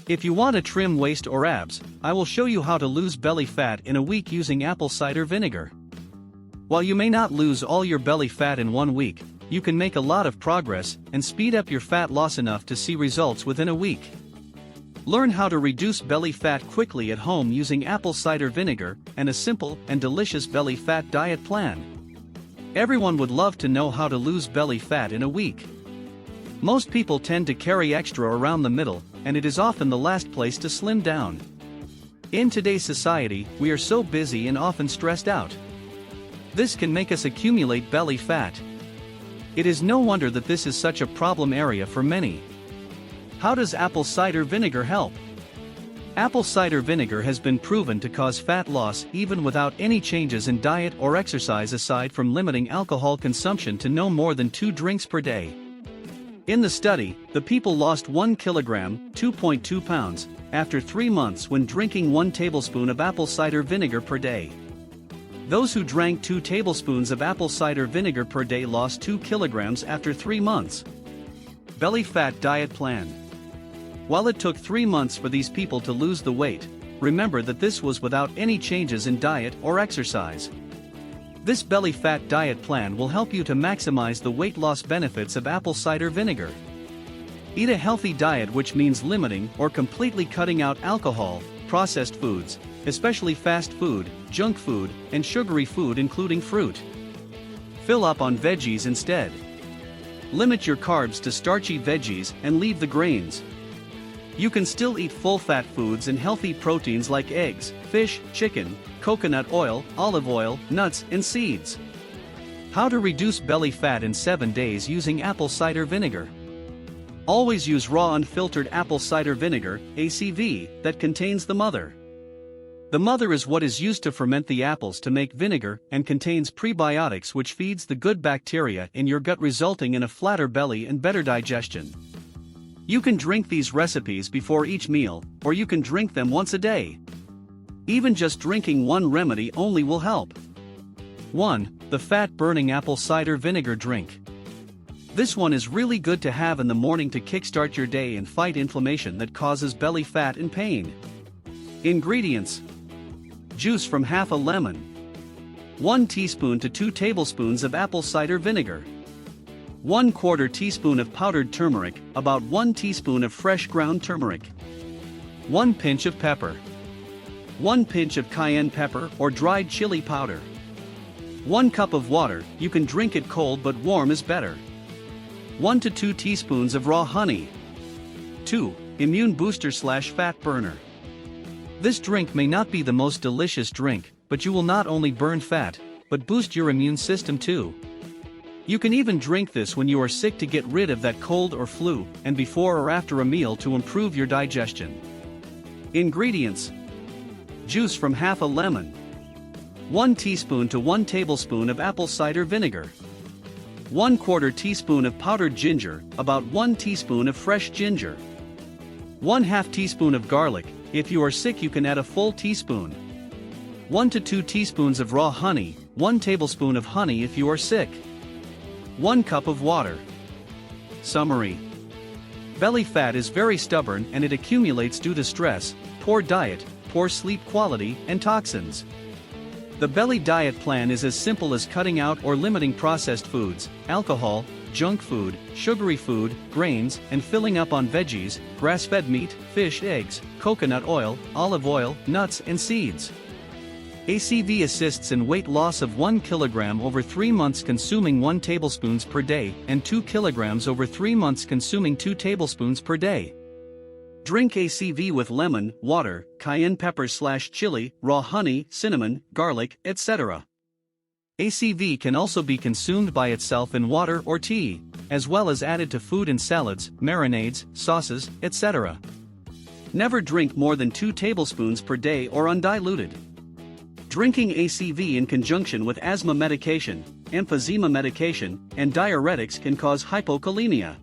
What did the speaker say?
If you want to trim waist or abs, I will show you how to lose belly fat in a week using apple cider vinegar. While you may not lose all your belly fat in 1 week, you can make a lot of progress and speed up your fat loss enough to see results within a week. Learn how to reduce belly fat quickly at home using apple cider vinegar and a simple and delicious belly fat diet plan. Everyone would love to know how to lose belly fat in a week. Most people tend to carry extra around the middle, and it is often the last place to slim down. In today's society, we are so busy and often stressed out. This can make us accumulate belly fat. It is no wonder that this is such a problem area for many. How does apple cider vinegar help? Apple cider vinegar has been proven to cause fat loss even without any changes in diet or exercise aside from limiting alcohol consumption to no more than 2 drinks per day. In the study, the people lost 1 kilogram, 2.2 pounds, after 3 months when drinking 1 tablespoon of apple cider vinegar per day. Those who drank 2 tablespoons of apple cider vinegar per day lost 2 kilograms after 3 months. Belly fat diet plan. While it took 3 months for these people to lose the weight, remember that this was without any changes in diet or exercise. This belly fat diet plan will help you to maximize the weight loss benefits of apple cider vinegar. Eat a healthy diet, which means limiting or completely cutting out alcohol, processed foods, especially fast food, junk food, and sugary food including fruit. Fill up on veggies instead. Limit your carbs to starchy veggies and leave the grains. You can still eat full-fat foods and healthy proteins like eggs, fish, chicken, coconut oil, olive oil, nuts, and seeds. How to reduce belly fat in 7 days using apple cider vinegar. Always use raw unfiltered apple cider vinegar, ACV, that contains the mother. The mother is what is used to ferment the apples to make vinegar and contains prebiotics, which feeds the good bacteria in your gut, resulting in a flatter belly and better digestion. You can drink these recipes before each meal, or you can drink them once a day. Even just drinking one remedy only will help. 1. The fat-burning apple cider vinegar drink. This one is really good to have in the morning to kickstart your day and fight inflammation that causes belly fat and pain. Ingredients: juice from half a lemon, 1 teaspoon to 2 tablespoons of apple cider vinegar, 1/4 teaspoon of powdered turmeric, about 1 teaspoon of fresh ground turmeric, 1 pinch of pepper, 1 pinch of cayenne pepper or dried chili powder, 1 cup of water. You can drink it cold, but warm is better. 1 to 2 teaspoons of raw honey. 2. Immune booster / fat burner. This drink may not be the most delicious drink, but you will not only burn fat, but boost your immune system too. You can even drink this when you are sick to get rid of that cold or flu, and before or after a meal to improve your digestion. Ingredients: juice from half a lemon, 1 teaspoon to 1 tablespoon of apple cider vinegar, 1/4 teaspoon of powdered ginger, about 1 teaspoon of fresh ginger, 1/2 teaspoon of garlic. If you are sick, you can add a full teaspoon. 1 to 2 teaspoons of raw honey, 1 tablespoon of honey if you are sick. 1 cup of water. Summary: belly fat is very stubborn and it accumulates due to stress, poor diet, poor sleep quality, and toxins. The belly diet plan is as simple as cutting out or limiting processed foods, alcohol, junk food, sugary food, grains, and filling up on veggies, grass-fed meat, fish, eggs, coconut oil, olive oil, nuts, and seeds. ACV assists in weight loss of 1 kilogram over 3 months consuming 1 tablespoons per day, and 2 kilograms over 3 months consuming 2 tablespoons per day. Drink ACV with lemon, water, cayenne pepper / chili, raw honey, cinnamon, garlic, etc. ACV can also be consumed by itself in water or tea, as well as added to food and salads, marinades, sauces, etc. Never drink more than 2 tablespoons per day or undiluted. Drinking ACV in conjunction with asthma medication, emphysema medication, and diuretics can cause hypokalemia.